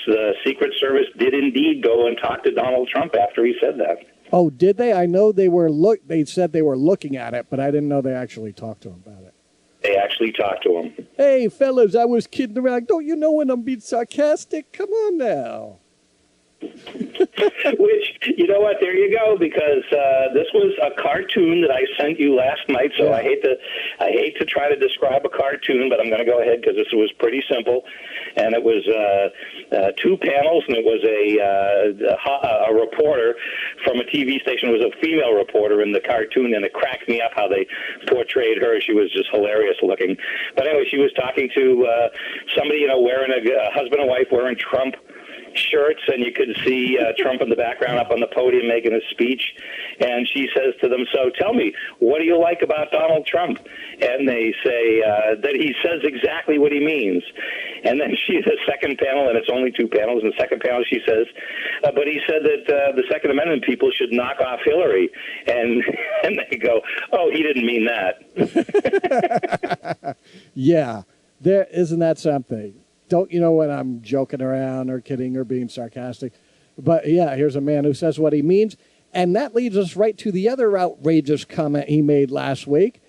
the Secret Service did indeed go and talk to Donald Trump after he said that. Oh, did they? I know they said they were looking at it, but I didn't know they actually talked to him about it. They actually talked to him. Hey, fellas, I was kidding around. Don't you know when I'm being sarcastic? Come on now. Which, you know what, there you go, because this was a cartoon that I sent you last night, so yeah. I hate to try to describe a cartoon, but I'm going to go ahead because this was pretty simple, and it was two panels, and it was a reporter from a TV station. It was a female reporter in the cartoon, and it cracked me up how they portrayed her. She was just hilarious looking. But anyway, she was talking to somebody, wearing a husband and wife wearing Trump shirts, and you could see Trump in the background up on the podium making a speech, and she says to them, so tell me, what do you like about Donald Trump? And they say that he says exactly what he means. And then the second panel, and it's only two panels, in the second panel she says, but he said that the Second Amendment people should knock off Hillary. And they go, oh, he didn't mean that. Yeah, isn't that something? Don't you know when I'm joking around or kidding or being sarcastic? But yeah, here's a man who says what he means. And that leads us right to the other outrageous comment he made last week.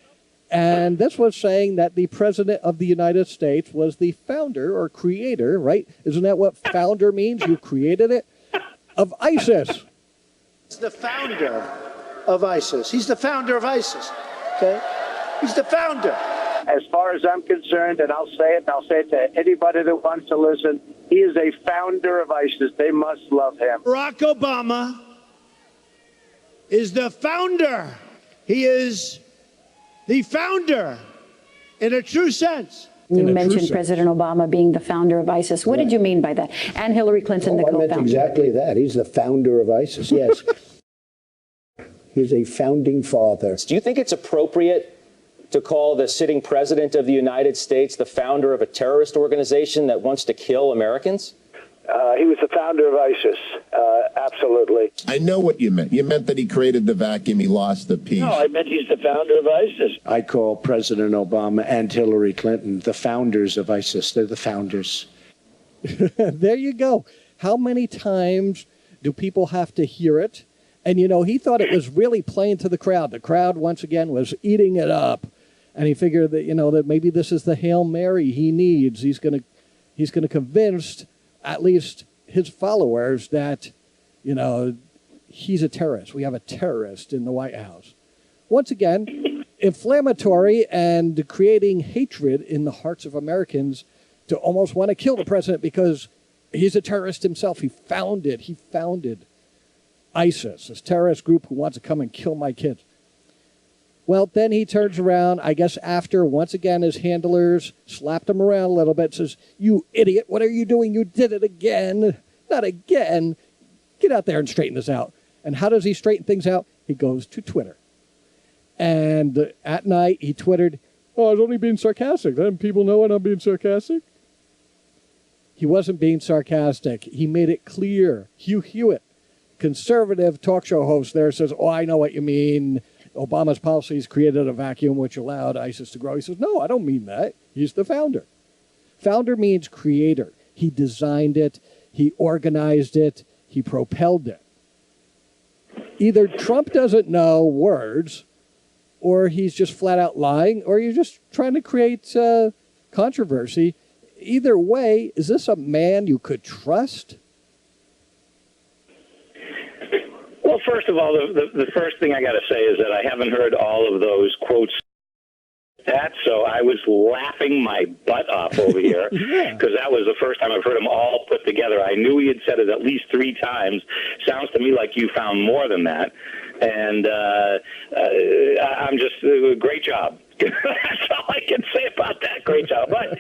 And this was saying that the President of the United States was the founder or creator, right? Isn't that what founder means? You created it? Of ISIS. He's the founder of ISIS. He's the founder of ISIS. Okay? He's the founder. As far as I'm concerned, and I'll say it to anybody that wants to listen, he is a founder of ISIS. They must love him. Barack Obama is the founder. He is the founder in a true sense. You mentioned President Obama being the founder of ISIS. What did you mean by that? And Hillary Clinton, the co-founder. I meant exactly that. He's the founder of ISIS, yes. He's a founding father. Do you think it's appropriate to call the sitting president of the United States the founder of a terrorist organization that wants to kill Americans? He was the founder of ISIS, absolutely. I know what you meant. You meant that he created the vacuum, he lost the peace. No, I meant he's the founder of ISIS. I call President Obama and Hillary Clinton the founders of ISIS. They're the founders. There you go. How many times do people have to hear it? And, he thought it was really playing to the crowd. The crowd, once again, was eating it up. And he figured that, that maybe this is the Hail Mary he needs. He's going to convince at least his followers that, he's a terrorist. We have a terrorist in the White House. Once again, inflammatory and creating hatred in the hearts of Americans to almost want to kill the president because he's a terrorist himself. He founded ISIS, this terrorist group who wants to come and kill my kids. Well, then he turns around, I guess after, once again, his handlers slapped him around a little bit, says, you idiot, what are you doing? You did it again. Not again. Get out there and straighten this out. And how does he straighten things out? He goes to Twitter. And at night, he twittered, oh, I was only being sarcastic. Then people know when I'm being sarcastic. He wasn't being sarcastic. He made it clear. Hugh Hewitt, conservative talk show host there, says, oh, I know what you mean. Obama's policies created a vacuum which allowed ISIS to grow. He says, no, I don't mean that. He's the founder. Founder means creator. He designed it. He organized it. He propelled it. Either Trump doesn't know words, or he's just flat out lying, or you're just trying to create controversy. Either way, is this a man you could trust? Well, first of all, the first thing I got to say is that I haven't heard all of those quotes. So I was laughing my butt off over here because that was the first time I've heard them all put together. I knew he had said it at least 3 times. Sounds to me like you found more than that. And I'm just, great job. That's all I can say about that. Great job. But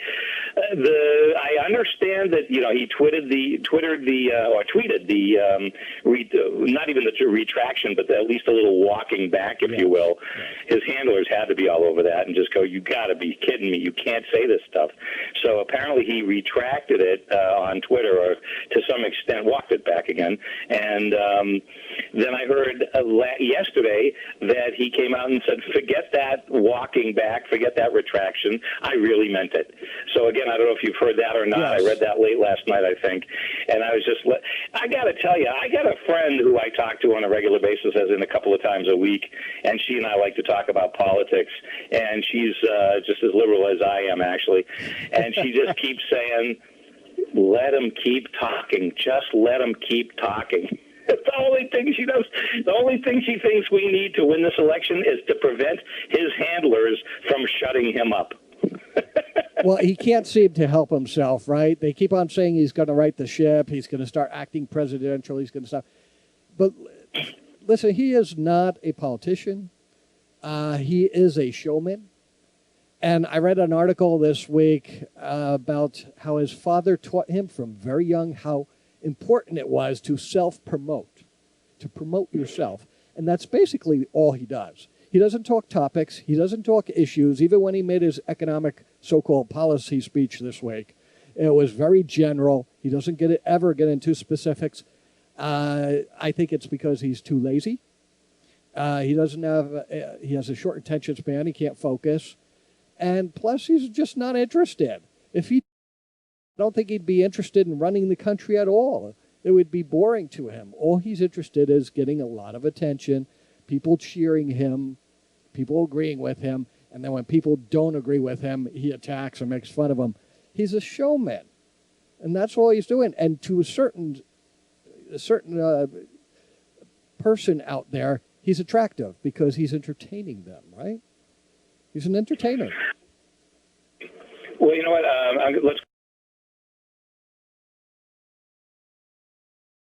I understand that he tweeted not even the retraction, but at least a little walking back, if you will. His handlers had to be all over that and just go, "You got to be kidding me! You can't say this stuff." So apparently he retracted it on Twitter, or to some extent walked it back again. And then I heard yesterday that he came out and said, "Forget that walking back, forget that retraction. I really meant it." So again, I don't know if you've heard that or not. Yes. I read that late last night, I think. And I was just, I got to tell you, I got a friend who I talk to on a regular basis, as in a couple of times a week, and she and I like to talk about politics. And she's just as liberal as I am, actually. And she just keeps saying, let him keep talking. Just let him keep talking. That's the only thing she does. The only thing she thinks we need to win this election is to prevent his handlers from shutting him up. Well, he can't seem to help himself, right? They keep on saying he's going to right the ship. He's going to start acting presidential. He's going to stop. But listen, he is not a politician. He is a showman. And I read an article this week about how his father taught him from very young how important it was to self-promote, to promote yourself. And that's basically all he does. He doesn't talk topics. He doesn't talk issues. Even when he made his economic so-called policy speech this week, it was very general. He doesn't ever get into specifics. I think it's because he's too lazy. He doesn't have. He has a short attention span. He can't focus. And plus, he's just not interested. I don't think he'd be interested in running the country at all. It would be boring to him. All he's interested in is getting a lot of attention, people cheering him, people agreeing with him, and then when people don't agree with him, he attacks or makes fun of them. He's a showman, and that's all he's doing. And to a certain person out there, he's attractive because he's entertaining them, right? He's an entertainer. Well, you know what? Let's